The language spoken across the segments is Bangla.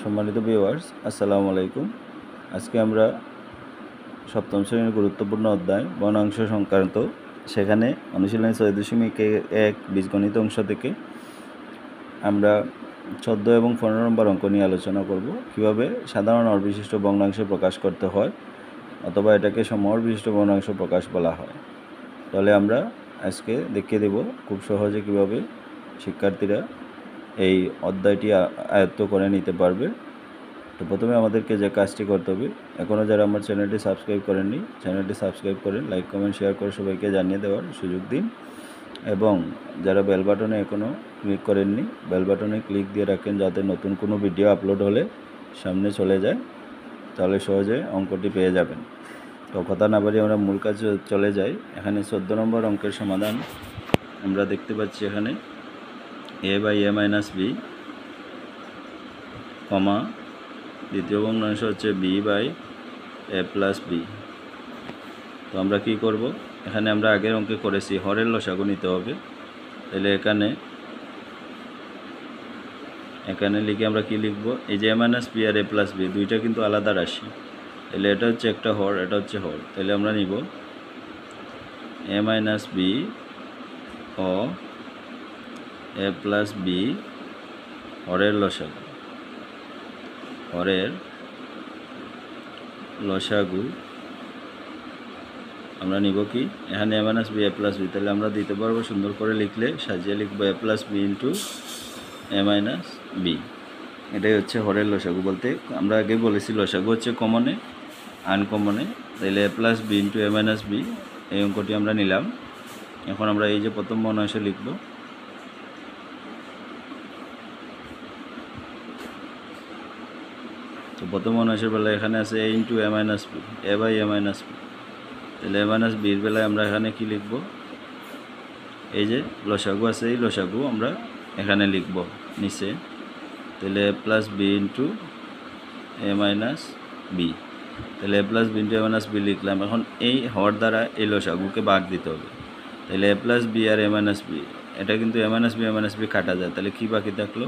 সম্মানিত ভিউয়ার্স, আসসালামু আলাইকুম। আজকে আমরা সপ্তম শ্রেণীর গুরুত্বপূর্ণ অধ্যায় বর্ণাংশ সংক্রান্ত সেখানে অনুশীলনী 6.1 বীজগণিত অংশ থেকে আমরা 14 এবং 15 নম্বর অঙ্ক নিয়ে আলোচনা করব। কিভাবে সাধারণ হর বিশিষ্ট ভগ্নাংশ প্রকাশ করতে হয় অথবা এটাকে সমহর বিশিষ্ট ভগ্নাংশ প্রকাশ বলা হয়। তাহলে আমরা আজকে দেখিয়ে দেব খুব সহজে কিভাবে শিক্ষার্থীরা এই অধ্যায়টি আয়ত্ত করে নিতে পারবে। তো প্রথমে আমাদেরকে যে কাজটি করতে হবে, এখনও যারা আমার চ্যানেলটি সাবস্ক্রাইব করেননি, চ্যানেলটি সাবস্ক্রাইব করেন, লাইক কমেন্ট শেয়ার করে সবাইকে জানিয়ে দেওয়ার সুযোগ দিন। এবং যারা বেল বাটনে এখনও ক্লিক করেননি, বেল বাটনে ক্লিক দিয়ে রাখেন যাতে নতুন কোনো ভিডিও আপলোড হলে সামনে চলে যায়, তাহলে সহজে অঙ্কটি পেয়ে যাবেন। তো কথা না বাড়িয়ে আমরা মূল কাজে চলে যাই। এখানে 14 নম্বর অঙ্কের সমাধান আমরা দেখতে পাচ্ছি। এখানে a/a - b, কমা দ্বিতীয় ভগ্নাংশ হচ্ছে b/a + b। তো আমরা কি করব, এখানে আমরা আগের অঙ্কে করেছি হরের লসাগু নিতে হবে। তাহলে এখানে লিখে আমরা কি লিখব, এই যে a - b R a + b দুইটা কিন্তু আলাদা রাশি। তাহলে এটা হচ্ছে একটা হর, এটা হচ্ছে হর। তাহলে আমরা নিব a - b O a + b হরের লসাগু আমরা নিব কি, এখানে a - b a + b, তাহলে আমরা দিতে পারবো সুন্দর করে লিখলে, সাজিয়ে লিখবো a + b × a - b। এটাই হচ্ছে হরের লসাগু। বলতে আমরা আগে বলেছি লসাগু হচ্ছে কমনে আনকমনে। তাহলে a + b × a - b এই অঙ্কটি আমরা নিলাম। এখন আমরা এই যে প্রথম ভগ্নাংশ লিখব। তো প্রথম ভগ্নাংশের বেলায় এখানে আছে a × a - b, a/a - b। তাহলে a - b এর বেলায় আমরা এখানে কি লিখব, এই যে লসাগু আছে, এই লসাগু আমরা এখানে লিখব নিচে। তাহলে a + b × a - b। তাহলে a + b × a - b লিখলাম। এখন এই হর দ্বারা এই লসাগুকে ভাগ দিতে হবে। তাহলে a + b R a - b, এটা কিন্তু a - b কাটা যায়। তাহলে কি বাকি থাকলো,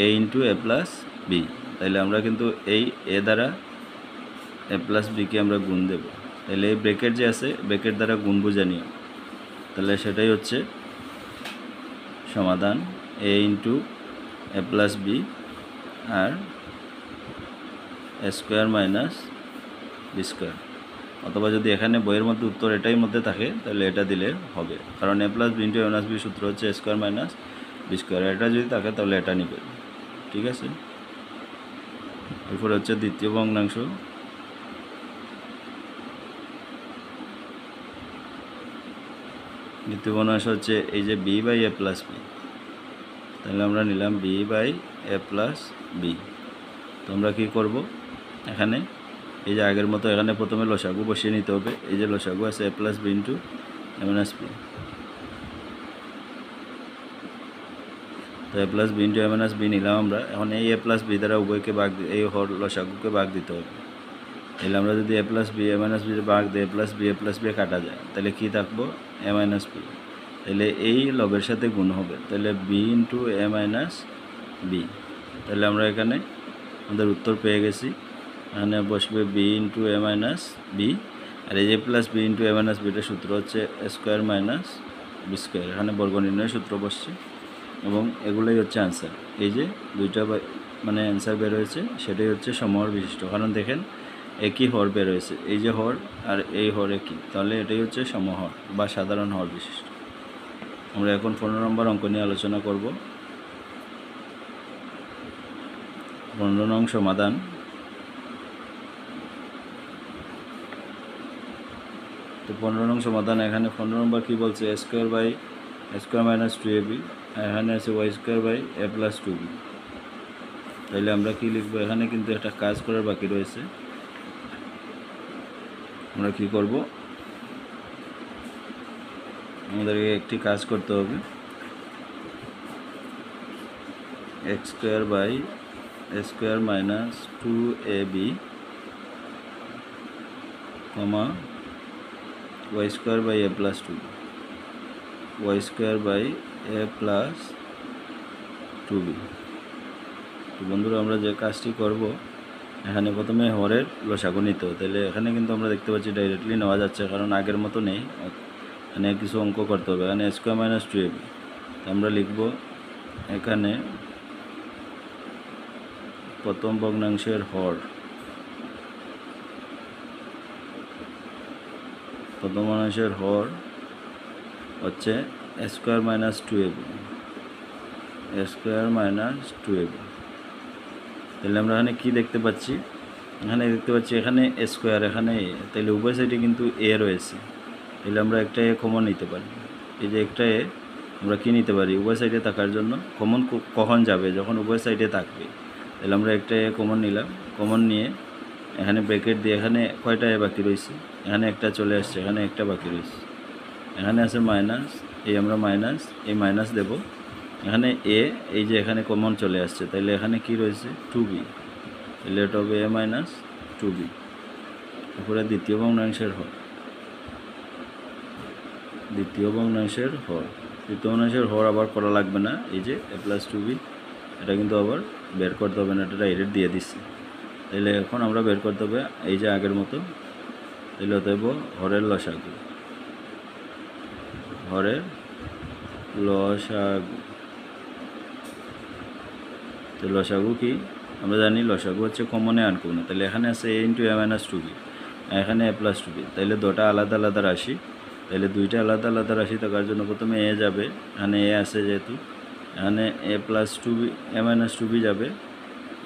a × a + b। তাহলে আমরা কিন্তু এই a দ্বারা a + b কে আমরা গুণ দেব। তাহলে এই ব্র্যাকেট যে আছে, ব্র্যাকেট দ্বারা গুণ বুঝে নিও। তাহলে সেটাই হচ্ছে সমাধান, a × a + b R a² - b²। অথবা যদি এখানে বইয়ের মধ্যে উত্তর এটাই মধ্যে থাকে তাহলে এটা দিলে হবে, কারণ a + b × a - b সূত্র হচ্ছে a² - b²। এটা যদি থাকে তাহলে এটা নেবে, ঠিক আছে। এরপর হচ্ছে দ্বিতীয় ভগ্নাংশ। দ্বিতীয় ভগ্নাংশ হচ্ছে এই যে b/a + b। তাহলে আমরা নিলাম b/a + b। তো আমরা কী করব, এখানে এই যে আগের মতো এখানে প্রথমে লসাগু বসিয়ে নিতে হবে। এই যে লসাগু আছে a + b × a - b। তো a + b × a - b নিলাম আমরা। এখন এই a + b দ্বারা উভয়কে ভাগ, এই হর লসাগুকে ভাগ দিতে হবে। তাহলে আমরা যদি a + b a - b ভাগ দিই, a + b কাটা যায়, তাহলে কী থাকবো, a - b। তাহলে এই লবের সাথে গুণ হবে, তাহলে b × a - b। তাহলে আমরা এখানে আমাদের উত্তর পেয়ে গেছি। এখানে বসবে b × a - b, আর এই যে + b × a - b এর সূত্র হচ্ছে a² - b²। এখানে বর্গ নির্ণয়ের সূত্র বসছে এবং এগুলোই হচ্ছে অ্যান্সার। এই যে দুইটা মানে অ্যান্সার বের হয়েছে, সেটাই হচ্ছে সমহর বিশিষ্ট। কারণ দেখেন একই হর বের হয়েছে, এই যে হর আর এই হর একই, তাহলে এটাই হচ্ছে সমহর বা সাধারণ হর বিশিষ্ট। আমরা এখন 15 নম্বর অঙ্ক নিয়ে আলোচনা করব। 15 নং সমাধান। তো 15 নং সমাধান, এখানে 15 নম্বর কী বলছে, a² - - 2ab, এখানে আছে y² - a + 2b। তাইলে আমরা কি লিখব, এখানে কিন্তু একটা কাজ করার বাকি রয়েছে। আমরা কি করব, আমাদেরকে একটি কাজ করতে হবে। x² - a² - 2ab, y² - a + 2b, y² - a + 2b। তো বন্ধুরা আমরা যে কাজটি করব, এখানে প্রথমে হরের লসাগু নিতে হবে। তাহলে এখানে কিন্তু আমরা দেখতে পাচ্ছি ডাইরেক্টলি নেওয়া যাচ্ছে, কারণ আগের মতো নেই, এখানে কিছু অঙ্ক করতে হবে। এখানে স্কোয়ার মাইনাস 2ab, আমরা লিখব এখানে প্রথম ভগ্নাংশের হর, প্রথম ভগ্নাংশের হর হচ্ছে square minus 2ab, square minus 2ab। তাহলে আমরা এখানে কি দেখতে পাচ্ছি, এখানে দেখতে পাচ্ছি এখানে স্কোয়ার, এখানে এ, তাহলে উভয় সাইডে কিন্তু এ রয়েছে। তাহলে আমরা একটা এ কমন নিতে পারি। এই যে একটা এ আমরা কি নিতে পারি, উভয় সাইডে থাকার জন্য কমন কখন যাবে, যখন উভয় সাইডে থাকবে। তাহলে আমরা একটা এ কমন নিলাম, কমন নিয়ে এখানে ব্র্যাকেট দিয়ে এখানে কয়টা এ বাকি রয়েছে, এখানে একটা চলে আসছে, এখানে একটা বাকি রয়েছে, এখানে আছে মাইনাস, এই আমরা মাইনাস, এই মাইনাস দেব, এখানে এ, এই যে এখানে কমন চলে আসছে, তাহলে এখানে কি রয়েছে 2b, তাহলে এটা হবে a মাইনাস 2b। তারপরে দ্বিতীয় ভগ্নাংশের হর, দ্বিতীয় ভগ্নাংশের হর, দ্বিতীয় ভগ্নাংশের হর আবার করা লাগবে না, এই যে a প্লাস 2b, এটা কিন্তু আবার বের করতে হবে না, এটা ডাইরেক্ট দিয়ে দিচ্ছি। তাহলে এখন আমরা বের করতে হবে এই যে আগের মতো, তাহলে অতএব হরের লসাগু, হরের লসাগু। তো লসাগু কি আমরা জানি, লসাগু হচ্ছে কমনে আনকমনে। তাহলে এখানে আছে a into a minus 2b, এখানে a প্লাস 2b, তাহলে দুটো আলাদা আলাদা রাশি, তাহলে দুইটা আলাদা আলাদা রাশি থাকার জন্য প্রথমে a যাবে, এখানে a আছে যেহেতু, এখানে a plus 2b, a minus 2b যাবে,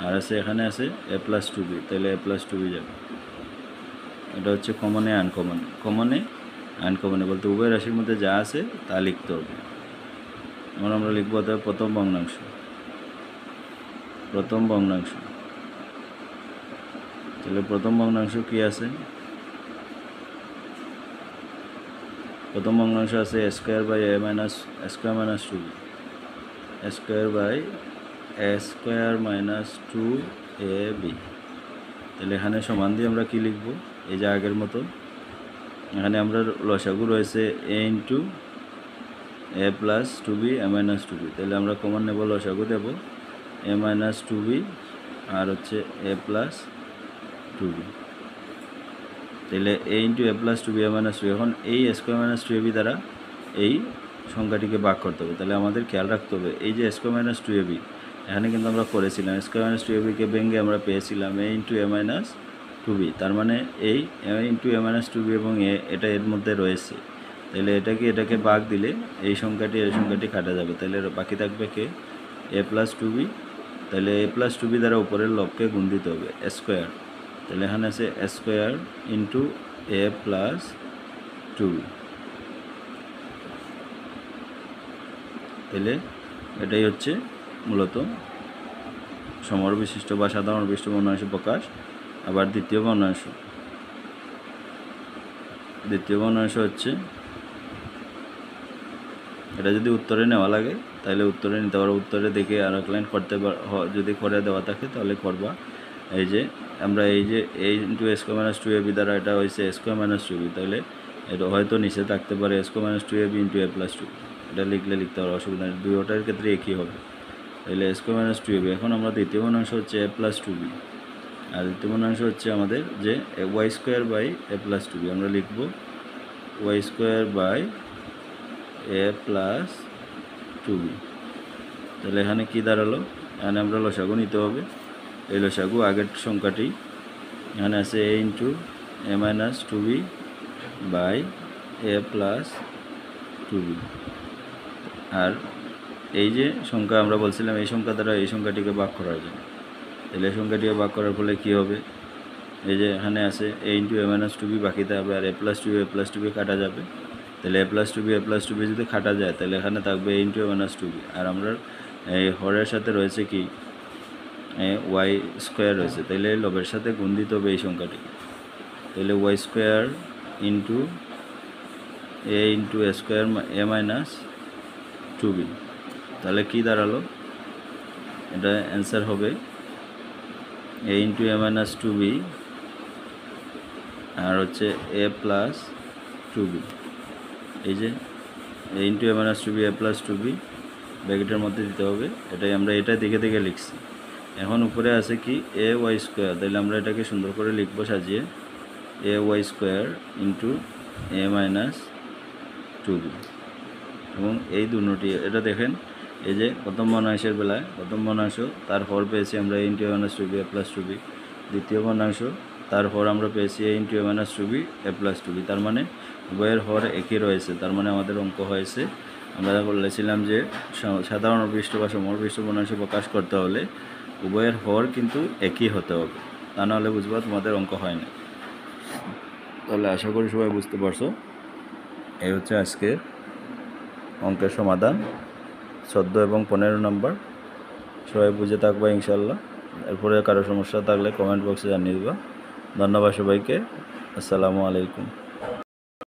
আর আছে এখানে আছে a প্লাস 2b, তাহলে a প্লাস 2b যাবে। এটা হচ্ছে কমনে আনকমন, কমনে আনকমনে বলতে উভয় রাশির মধ্যে যা আছে তা লিখতে হবে। এখন আমরা লিখবো প্রথম ভগ্নাংশ, প্রথম ভগ্নাংশ। তাহলে প্রথম ভগ্নাংশ কি আছে, প্রথম ভগ্নাংশ আছে square by a minus square minus 2b, square by square minus 2ab। তাহলে এখানে সমান দিয়ে আমরা কি লিখব, এই যে আগের মতো, এখানে আমরা লসাগু রয়েছে a into a plus 2b, a minus 2b, তাহলে আমরা কমন নেব, লসাগু দেব a মাইনাস 2b আর হচ্ছে a প্লাস 2b, তাহলে a into a plus 2b, a minus 2b। এখন এই স্কোয়ার মাইনাস 2ab দ্বারা এই সংখ্যাটিকে ভাগ করতে হবে। তাহলে আমাদের খেয়াল রাখতে হবে এই যে স্কোয়ার মাইনাস 2ab, এখানে কিন্তু আমরা করেছিলাম স্কোয়ার মাইনাস 2abকে ভেঙে আমরা পেয়েছিলাম a into a minus 2b, তার মানে এই a into a minus 2b এবং a এটা এর মধ্যে রয়েছে। তাহলে এটাকে ভাগ দিলে এই সংখ্যাটি এই সংখ্যাটি কাটা যাবে, তাহলে বাকি থাকবে কে a প্লাস 2b। তাহলে a প্লাস 2b দ্বারা উপরের লবকে গুণ দিতে হবে স্কোয়ার, তাহলে এখানে আছে square into a plus 2b। তাহলে এটাই হচ্ছে মূলত সমর বিশিষ্ট বা সাধারণ বিশিষ্ট ভগ্নাংশ প্রকাশ। আবার দ্বিতীয় ভগ্নাংশ, দ্বিতীয় ভগ্নাংশ হচ্ছে, এটা যদি উত্তরে নেওয়া লাগে তাহলে উত্তরে নিতে পারো, উত্তরে দেখে আর এক লাইন করতে যদি করে দেওয়া থাকে তাহলে করবা। এই যে আমরা এই যে a into square minus 2ab দ্বারা এটা হয়েছে স্কোয়ার মাইনাস 2b, তাহলে এটা হয়তো নিচে থাকতে পারে square minus 2ab into a plus 2b, এটা লিখতে পারো, অসুবিধা নেই, দুইটার ক্ষেত্রে একই হবে। তাহলে স্কোয়ার মাইনাস 2ab। এখন আমরা দ্বিতীয় ভগ্নাংশ হচ্ছে a প্লাস 2b, আর দ্বিতীয় ভগ্নাংশ হচ্ছে আমাদের যে y square by a plus 2b, আমরা লিখব y square by a plus 2b। তাহলে এখানে কি দাঁড়ালো, এখানে আমরা লসাগু নিতে হবে, এই লসাগু আগের সংখ্যাটি, এখানে আছে a into a minus 2b by a plus 2b, আর এই যে সংখ্যা আমরা বলছিলাম এই সংখ্যা দ্বারা এই সংখ্যাটিকে ভাগ করার জন্য, তাহলে এই সংখ্যাটিকে ভাগ করার ফলে কী হবে, এই যে এখানে আছে a into a minus 2b বাকি থাকবে, আর a প্লাস 2b কাটা যাবে, তাহলে a প্লাস 2b যদি কাটা যায় তাহলে এখানে থাকবে a into a minus 2b, আর আমরা এই হরের সাথে রয়েছে কি y স্কোয়ার রয়েছে, তাহলে লবের সাথে গুণ দিতে হবে এই সংখ্যাটি, তাহলে y square into a into a square a minus 2b। তাহলে কি দাঁড়ালো, এটা অ্যান্সার হবে a into a minus 2b আর হচ্ছে a প্লাস 2b। এই যে a into a minus 2b a plus 2b ব্র্যাকেটের মধ্যে দিতে হবে, এটাই আমরা এটা দেখে দেখে লিখছি। এখন উপরে আছে কি এ ওয়াই স্কোয়ার, তাহলে আমরা এটাকে সুন্দর করে লিখবো সাজিয়ে, A Y square into A minus 2b। এবং এই দুটি এটা দেখেন, এই যে প্রথম ভগ্নাংশের বেলায় প্রথম ভগ্নাংশ তার হর পেয়েছি আমরা এ ইন্টু এ মাইনাস 2b এ প্লাস 2b, দ্বিতীয় ভগ্নাংশ তার হর আমরা পেয়েছি এ ইন্টু এ মাইনাস 2b এ প্লাস 2b। তার মানে উভয়ের হর একই রয়েছে, তার মানে আমাদের অঙ্ক হয়েছে। আমরা বলেছিলাম যে সাধারণ অপৃষ্ঠ বা সমপৃষ্ঠ ভগ্নাংশ প্রকাশ করতে হলে উভয়ের হর কিন্তু একই হতে হবে, তা নাহলে বুঝবা তোমাদের অঙ্ক হয় না। তাহলে আশা করি সবাই বুঝতে পারছো। এই হচ্ছে আজকের অঙ্কের সমাধান 14 এবং 15 নম্বর। সবাই বুঝে থাকবা ইনশাল্লাহ। এরপরে কারো সমস্যা থাকলে কমেন্ট বক্সে জানিয়ে দিবা। ধন্যবাদ সবাইকে। আসসালামু আলাইকুম।